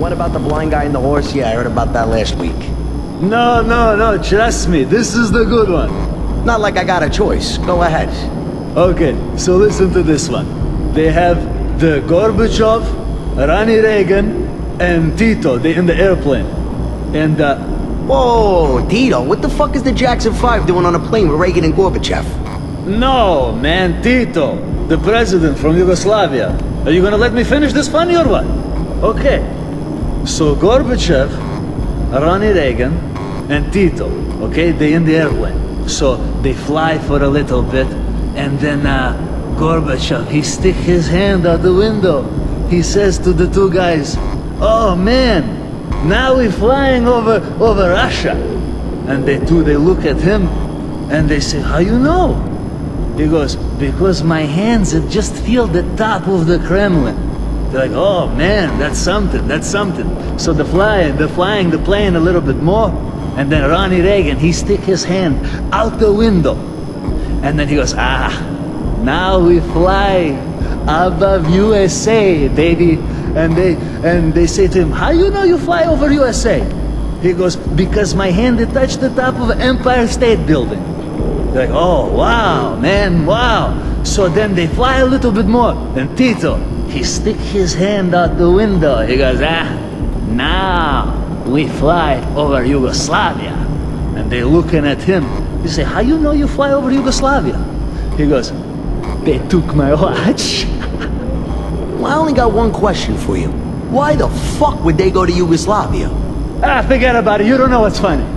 what about the blind guy and the horse? Yeah, I heard about that last week. No, trust me, this is the good one. Not like I got a choice. Go ahead. Okay, so listen to this one. They have the Gorbachev, Ronnie Reagan, and Tito, they in the airplane. And, Whoa, Tito, what the fuck is the Jackson 5 doing on a plane with Reagan and Gorbachev? no, man, Tito, the president from Yugoslavia. Are you gonna let me finish this funny or what? Okay, so Gorbachev, Ronnie Reagan, and Tito, okay, they in the airplane. So they fly for a little bit, and then Gorbachev, he stick his hand out the window. He says to the two guys, "Oh man, now we're flying over Russia." And they look at him, and they say, "How you know?" He goes, "Because my hands just feel the top of the Kremlin." They're like, "Oh man, that's something, that's something." So they're flying the plane a little bit more, and then Ronnie Reagan, he stick his hand out the window, and then he goes, now we fly above USA, baby. And they say to him, "How you know you fly over USA?" He goes, "Because my hand it touched the top of Empire State Building." They're like, "Oh wow, man, wow." So then they fly a little bit more, and Tito, he stick his hand out the window. He goes, now we fly over Yugoslavia." And they looking at him. They say, "How you know you fly over Yugoslavia?" He goes, "They took my watch." Well, I only got one question for you. Why the fuck would they go to Yugoslavia? Forget about it. You don't know what's funny.